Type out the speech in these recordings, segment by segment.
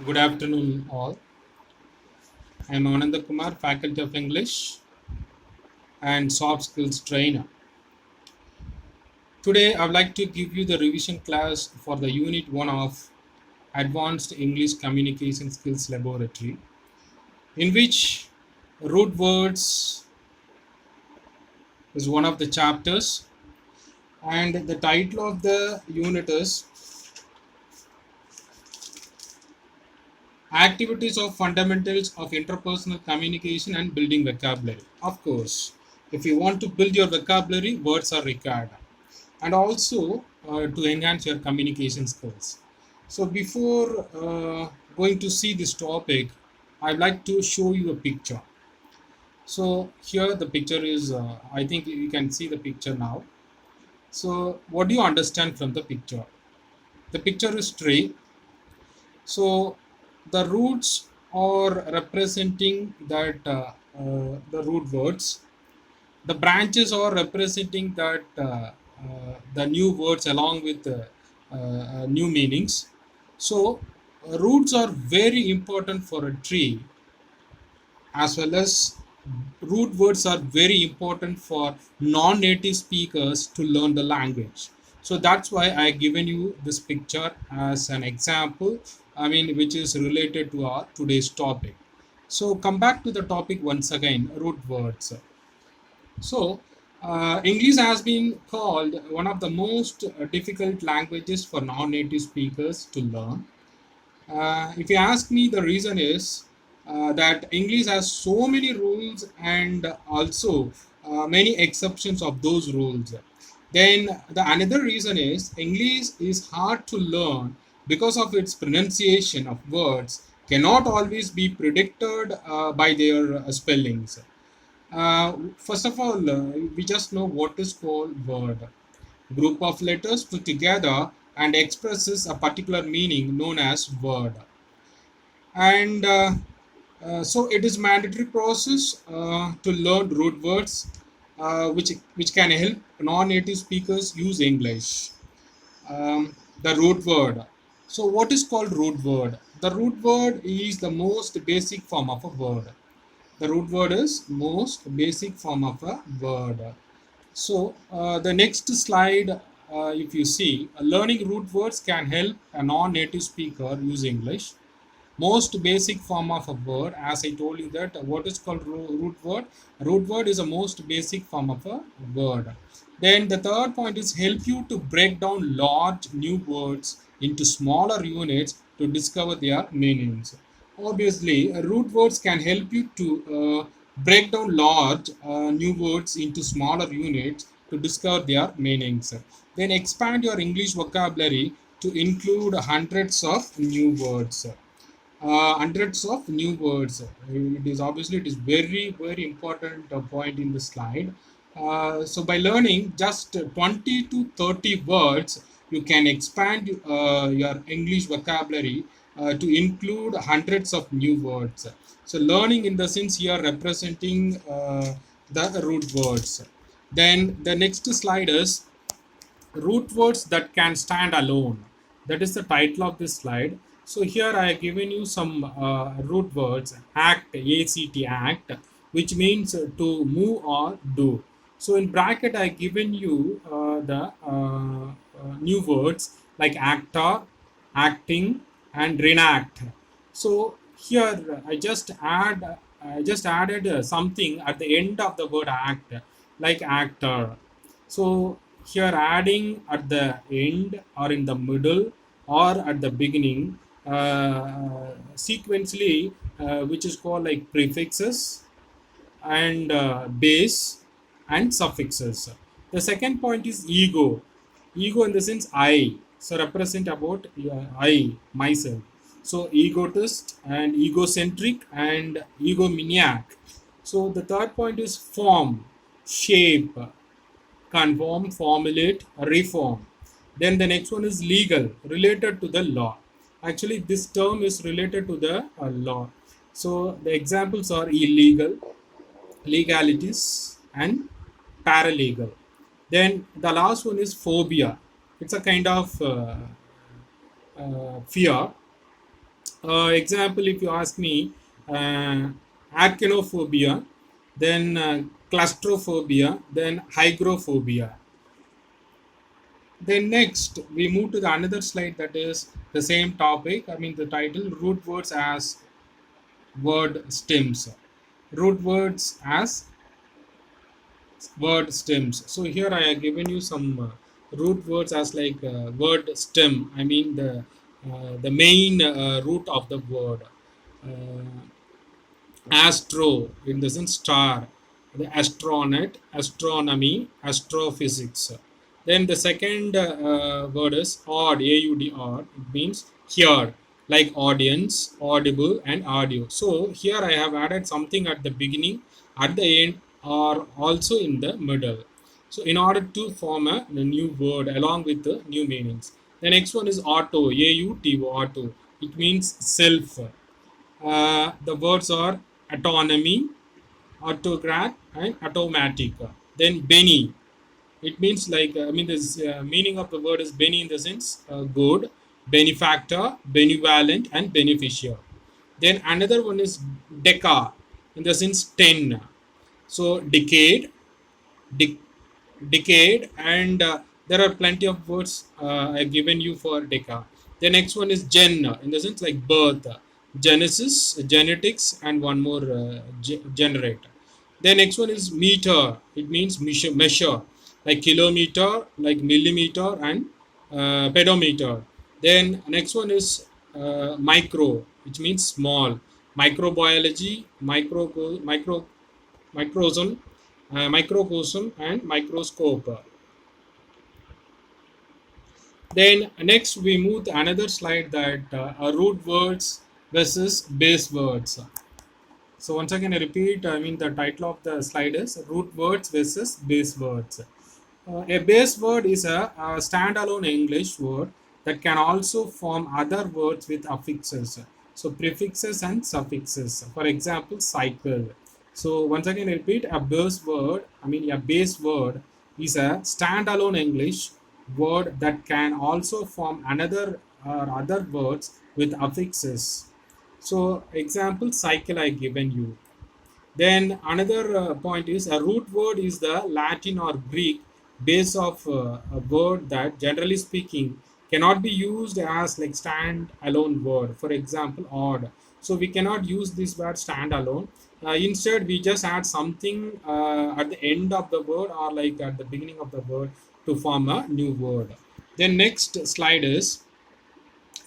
Good afternoon, all. I am Anandakumar, Faculty of English and Soft Skills Trainer. Today, I would like to give you the revision class for the Unit 1 of Advanced English Communication Skills Laboratory, in which root words is one of the chapters, and the title of the unit is Activities of Fundamentals of Interpersonal Communication and Building Vocabulary. Of course, if you want to build your vocabulary, words are required, and also to enhance your communication skills. So, before going to see this topic, I'd like to show you a picture. So, here the picture is, I think you can see the picture now. So, what do you understand from the picture? The picture is tree. So, the roots are representing that the root words. The branches are representing that the new words along with new meanings. So roots are very important for a tree, as well as root words are very important for non-native speakers to learn the language. So that's why I given you this picture as an example, which is related to our today's topic. So come back to the topic once again, root words. So, English has been called one of the most difficult languages for non-native speakers to learn. If you ask me, the reason is that English has so many rules and also many exceptions of those rules. Then the another reason is English is hard to learn because of its pronunciation of words cannot always be predicted by their spellings. First of all, we just know what is called word. Group of letters put together and expresses a particular meaning known as word. And so it is mandatory process to learn root words, which can help non-native speakers use English. The root word. So what is called root word? The root word is the most basic form of a word. The root word is most basic form of a word. So the next slide, if you see, learning root words can help a non-native speaker use English. Most basic form of a word, as I told you that what is called root word. Root word is a most basic form of a word. Then the third point is help you to break down large new words into smaller units to discover their meanings. Obviously, root words can help you to break down large new words into smaller units to discover their meanings. Then expand your English vocabulary to include hundreds of new words. Hundreds of new words. It is very important point in the slide. So by learning just 20 to 30 words, you can expand your English vocabulary to include hundreds of new words. So learning in the sense here representing the root words. Then the next slide is root words that can stand alone. That is the title of this slide. So here I have given you some root words. Act, act, which means to move or do. So in bracket I have given you the new words like actor, acting, and reenact. So here I just added something at the end of the word act, like actor. So here adding at the end or in the middle or at the beginning sequentially, which is called like prefixes and base and suffixes. The second point is ego. Ego in the sense I. So represent about I, myself. So egotist and egocentric and egomaniac. So the third point is form, shape, conform, formulate, reform. Then the next one is legal, related to the law. Actually, this term is related to the law. So the examples are illegal, legalities, and paralegal. Then the last one is phobia. It's a kind of fear. Example, if you ask me, uh, actinophobia, then claustrophobia, then hygrophobia. Then next, we move to the another slide that is the same topic. I mean, the title root words as word stems. Root words as word stems. So here I have given you some root words as like word stem. I mean the main root of the word. Uh, Astro in the sense star, the astronaut, astronomy, astrophysics. Then the second word is odd, AUD odd. It means hear, like audience, audible, and audio. So here I have added something at the beginning, at the end, or also in the middle. So in order to form a new word along with the new meanings. The next one is auto, AUTO, auto. It means self. The words are autonomy, autocrat, and automatic. Then Benny, it means like I mean this meaning of the word is Benny in the sense good, benefactor, benevolent, and beneficial. Then another one is Deca in the sense 10. So decade, de- decade, and there are plenty of words I've given you for deca. The next one is gen in the sense like birth, genesis, genetics, and one more generate. The next one is meter. It means measure, like kilometer, like millimeter, and pedometer. Then next one is micro, which means small. Microbiology, microsome, microcosm, and microscope. Then next we move to another slide that root words versus base words. So once again I repeat, I mean the title of the slide is root words versus base words. A base word is a standalone English word that can also form other words with affixes. So prefixes and suffixes. For example, cycle. So once again, I repeat, a base word, I mean a base word is a standalone English word that can also form another or other words with affixes. So example, cycle I given you. Then another point is a root word is the Latin or Greek base of a word that generally speaking cannot be used as like stand alone word. For example, odd. So we cannot use this word stand alone. Instead, we just add something at the end of the word or like at the beginning of the word to form a new word. Then next slide is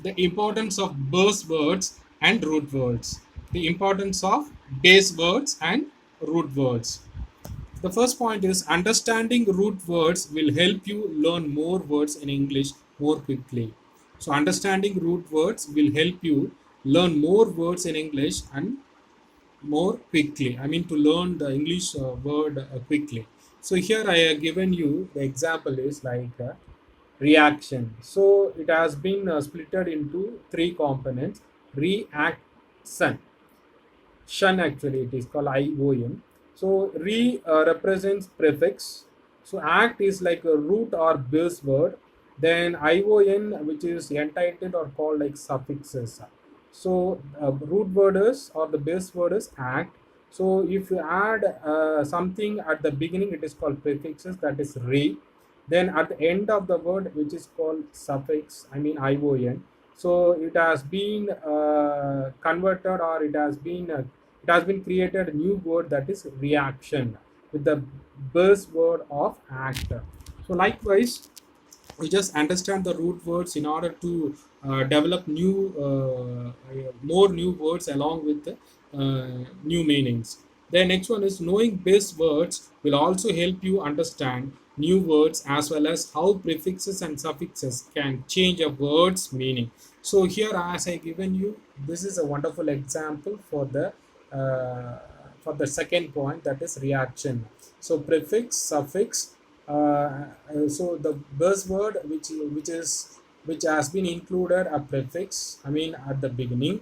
the importance of base words and root words. The importance of base words and root words. The first point is understanding root words will help you learn more words in English more quickly. So, understanding root words will help you learn more words in English and more quickly. I mean, to learn the English word quickly. So, here I have given you the example is like reaction. So it has been splitted into three components: reaction, shun actually it is called ION. So re represents prefix. So act is like a root or base word. Then ION, which is entitled or called like suffixes. So root word is or the base word is act. So if you add something at the beginning, it is called prefixes, that is re. Then at the end of the word, which is called suffix, I mean ION. So it has been converted or it has been created a new word that is reaction with the base word of act. So likewise, we just understand the root words in order to develop more new words along with the new meanings. The next one is knowing base words will also help you understand new words as well as how prefixes and suffixes can change a word's meaning. So here, as I given you, this is a wonderful example uh, for the second point, that is reaction. So prefix, suffix. So the buzzword which has been included a prefix. I mean at the beginning,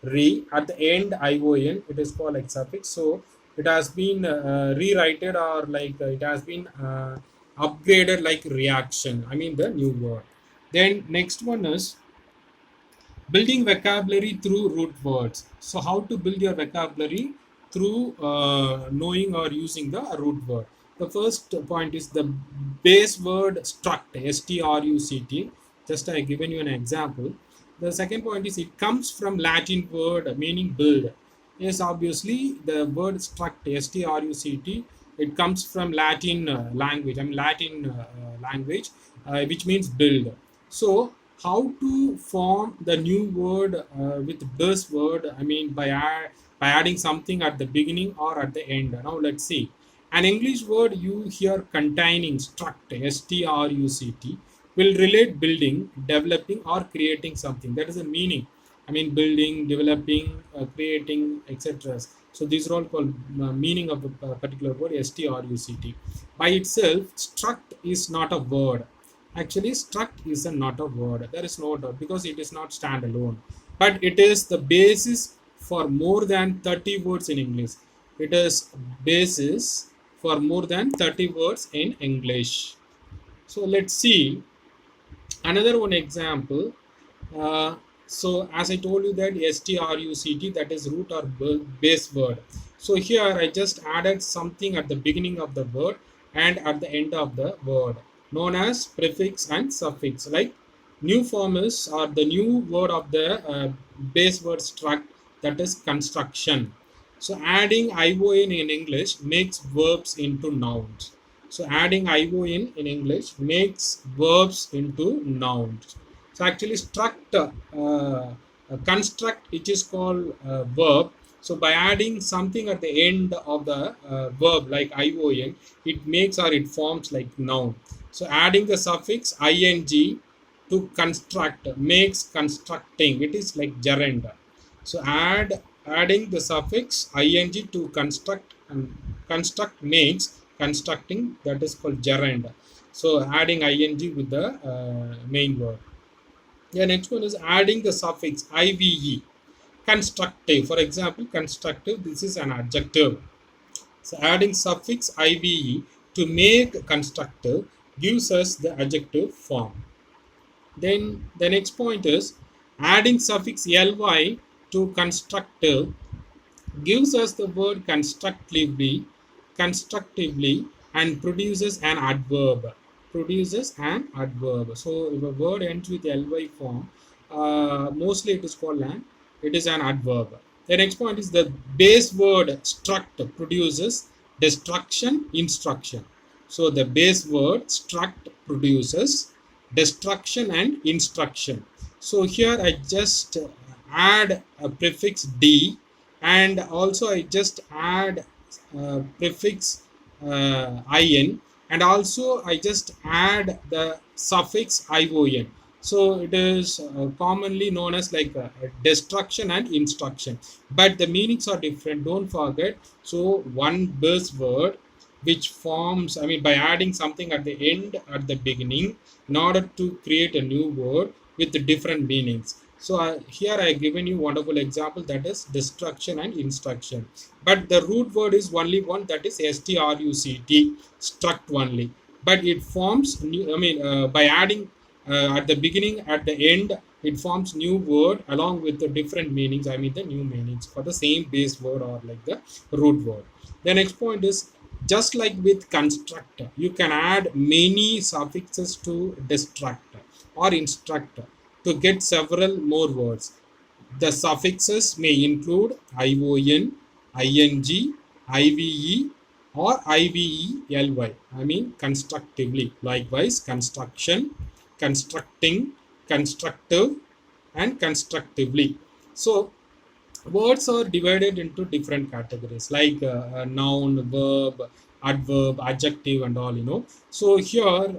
re at the end ION. It is called like suffix. So it has been rewritten or like it has been upgraded like reaction. I mean the new word. Then next one is Building vocabulary through root words. So how to build your vocabulary through knowing or using the root word. The first point is the base word struct, struct. Just I given you an example. The second point is it comes from Latin word meaning build. Yes, obviously the word struct, struct, it comes from Latin language. I mean Latin language, which means build. So how to form the new word with this word? I mean by adding something at the beginning or at the end. Now let's see. An English word you hear containing struct, struct, will relate building, developing, or creating something. That is the meaning. I mean, building, developing, creating, etc. So these are all called meaning of a particular word, struct. By itself, struct is not a word. Actually, struct is not a word. There is no doubt because it is not standalone. But it is the basis for more than 30 words in English. It is basis for more than 30 words in English. So let's see another one example. So as I told you that struct, that is root or base word. So here I just added something at the beginning of the word and at the end of the word known as prefix and suffix. Like new form is or the new word of the base word struct, that is construction. So adding ION in English makes verbs into nouns. So adding ION in English makes verbs into nouns. So actually struct, construct, it is called verb. So by adding something at the end of the verb like ION, it makes or it forms like noun. So adding the suffix ing to construct makes constructing. It is like gerund. So adding the suffix ing to construct and construct makes constructing, that is called gerund. So adding ing with the main word. The next one is adding the suffix ive, constructive. For example, constructive, this is an adjective. So adding suffix ive to make constructive gives us the adjective form. Then the next point is adding suffix ly to constructive gives us the word constructively and produces an adverb. So if a word ends with ly form, mostly it is an adverb. The next point is the base word struct produces destruction, instruction. So the base word struct produces destruction and instruction. So here I just add a prefix d, and also I just add prefix in, and also I just add the suffix ion. So it is commonly known as like destruction and instruction, but the meanings are different, don't forget. So one base word which forms, I mean, by adding something at the end at the beginning in order to create a new word with different meanings. So here I have given you wonderful example, that is destruction and instruction. But the root word is only one, that is struct, struct only. But it forms new, I mean, by adding at the beginning, at the end, it forms new word along with the different meanings. I mean the new meanings for the same base word or like the root word. The next point is just like with construct, you can add many suffixes to destruct or instruct to get several more words. The suffixes may include ion, ing, ive, or ively. I mean constructively. Likewise, construction, constructing, constructive, and constructively. So words are divided into different categories like noun, verb, adverb, adjective, and all. So here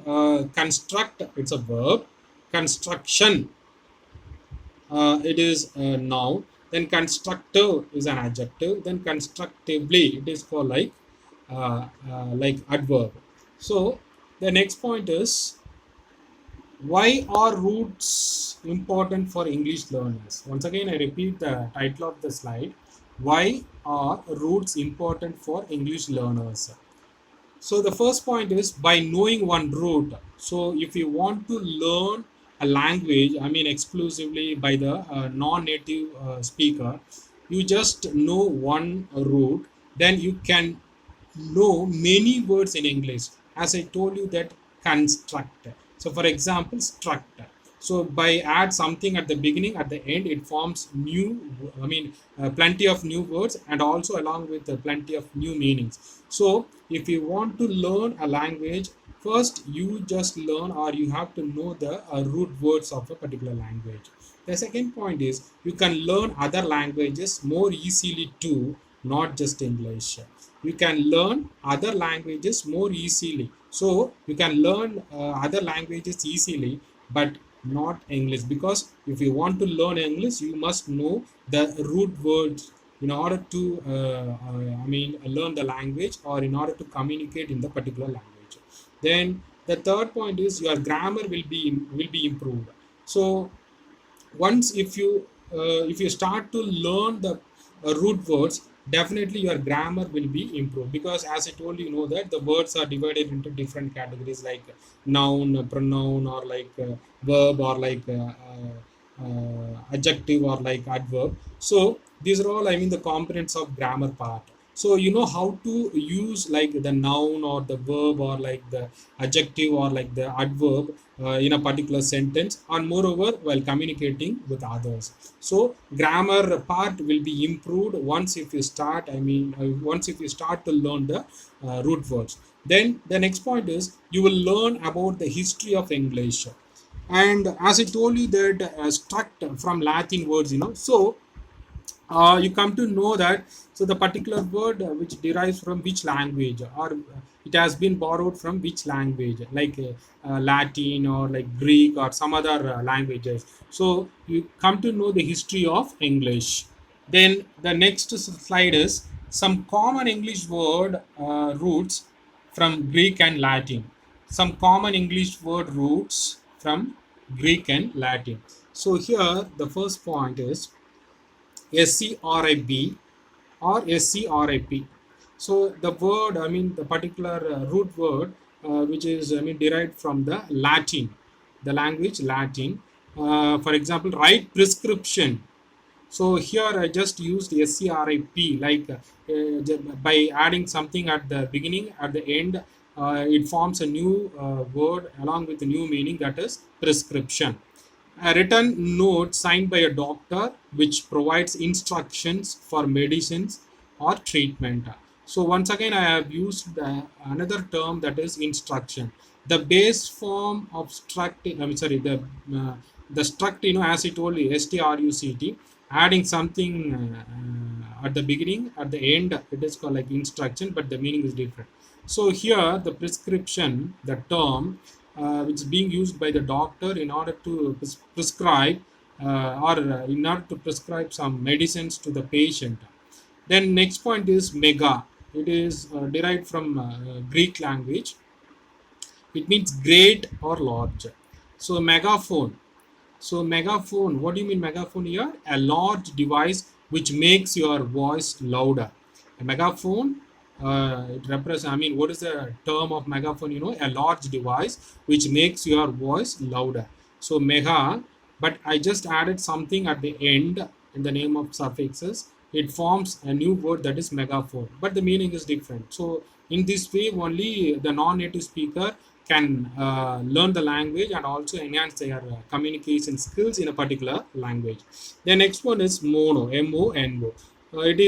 construct, it's a verb. Construction, it is a noun. Then constructive is an adjective. Then constructively it is called like adverb. So the next point is, why are roots important for English learners? Once again, I repeat the title of the slide. Why are roots important for English learners? So the first point is by knowing one root. So if you want to learn a language, I mean exclusively by the non-native speaker, you just know one root, then you can know many words in English. As I told you that construct. So for example, struct. So by add something at the beginning, at the end, it forms new, I mean, plenty of new words and also along with plenty of new meanings. So if you want to learn a language, first you just learn or you have to know the root words of a particular language. The second point is you can learn other languages more easily too, not just English. You can learn other languages more easily. So you can learn other languages easily, but not English, because if you want to learn English, you must know the root words in order to, I mean, learn the language or in order to communicate in the particular language. Then the third point is your grammar will be improved. So once if you start to learn the root words, definitely your grammar will be improved, because as I told you, you know that the words are divided into different categories like noun, pronoun, or like verb, or like adjective, or like adverb. So these are all, I mean, the components of grammar part. So you know how to use like the noun or the verb or like the adjective or like the adverb in a particular sentence, and moreover while communicating with others. So grammar part will be improved once if you start, I mean, once if you start to learn the root words. Then the next point is you will learn about the history of English. And as I told you that struct from Latin words, you know, so you come to know that, so the particular word which derives from which language, or it has been borrowed from which language, like Latin or like Greek or some other languages. So you come to know the history of English. Then the next slide is some common English word roots from Greek and Latin. Some common English word roots from Greek and Latin. So here the first point is SCRIB or SCRIP. So the word, I mean, the particular root word, which is, I mean, derived from the Latin, the language Latin. For example, write prescription. So here I just used SCRIP, like by adding something at the beginning, at the end, it forms a new word along with a new meaning, that is prescription. A written note signed by a doctor which provides instructions for medicines or treatment. So once again I have used another term, that is instruction. The base form of struct, I'm sorry, the struct, you know, as I told you, struct, adding something at the beginning, at the end, it is called like instruction, but the meaning is different. So here the prescription, the term which is being used by the doctor in order to prescribe or in order to prescribe some medicines to the patient. Then next point is mega. It is derived from Greek language. It means great or large. So megaphone. So megaphone, what do you mean megaphone here? A large device which makes your voice louder. A megaphone, it represents, I mean, what is the term of megaphone? You know, a large device which makes your voice louder. So mega, but I just added something at the end in the name of suffixes. It forms a new word, that is megaphone, but the meaning is different. So in this way, only the non-native speaker can learn the language and also enhance their communication skills in a particular language. The next one is mono, MONO. It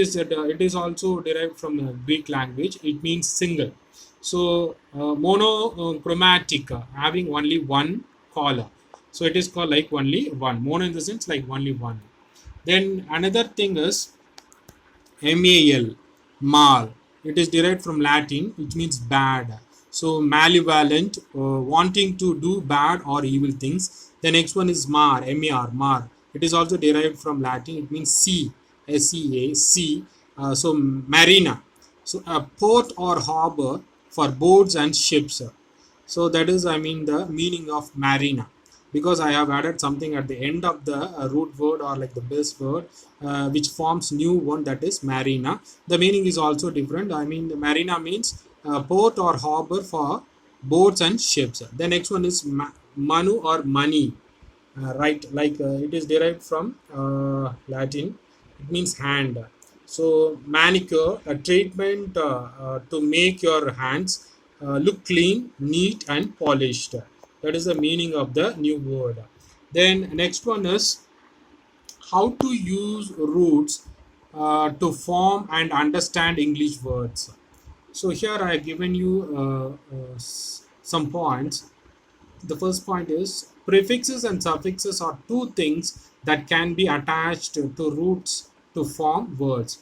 is also derived from the Greek language. It means single. So monochromatic, having only one color. So it is called like only one. Mono in the sense like only one. Then another thing is MAL, mal. It is derived from Latin, which means bad. So malevolent, wanting to do bad or evil things. The next one is mar, mar, mar. It is also derived from Latin. It means sea, sea, sea. So marina. So a port or harbor for boats and ships. So that is, I mean, the meaning of marina, because I have added something at the end of the root word or like the base word, which forms new one, that is marina. The meaning is also different. I mean, the marina means port or harbor for boats and ships. The next one is manu or money. Right, like it is derived from Latin. It means hand. So manicure, a treatment to make your hands look clean, neat, and polished. That is the meaning of the new word. Then next one is how to use roots to form and understand English words. So here I have given you some points. The first point is prefixes and suffixes are two things that can be attached to roots to form words.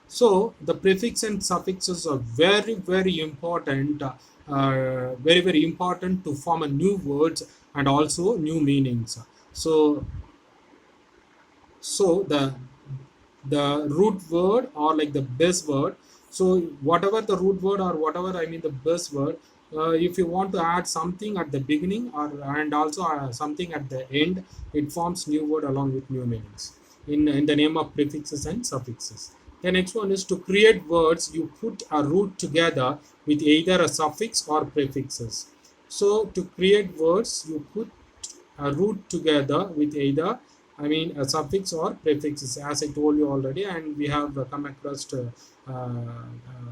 So the prefix and suffixes are very very important, very very important to form a new words and also new meanings. So the root word or like the base word, so whatever the root word or whatever I mean the base word, if you want to add something at the beginning or and also something at the end, it forms new word along with new meanings in the name of prefixes and suffixes. The next one is to create words you put a root together with either a suffix or prefixes. So to create words you put a root together with either I mean a suffix or prefixes, as I told you already, and we have come across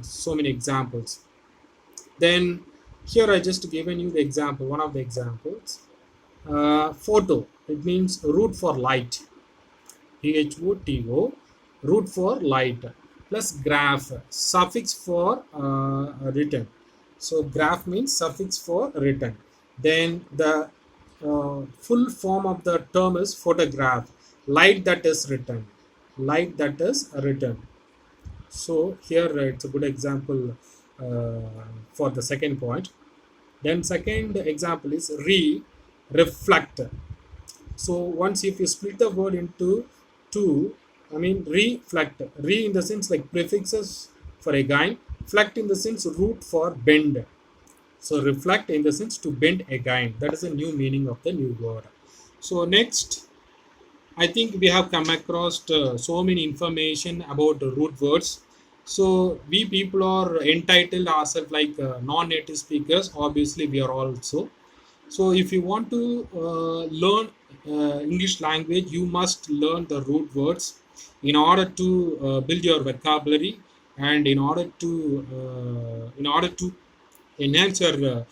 so many examples. Then here I just given you the example, one of the examples. Photo, it means root for light, photo, root for light, plus graph, suffix for written. So graph means suffix for written. Then the full form of the term is photograph, light that is written, light that is written. So here it's a good example for the second point. Then second example is reflect. So once if you split the word into two, I mean reflect, in the sense like prefixes for again, flect in the sense root for bend. So reflect in the sense to bend again. That is the new meaning of the new word. So next, I think we have come across so many information about the root words. So we people are entitled ourselves like non-native speakers. Obviously, we are also. So if you want to learn English language, you must learn the root words in order to build your vocabulary and in order to enhance your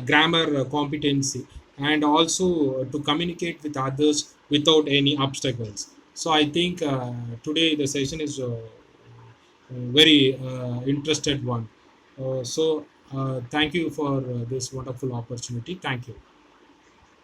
grammar competency and also to communicate with others without any obstacles. So I think today the session is very interested one. So thank you for this wonderful opportunity. Thank you.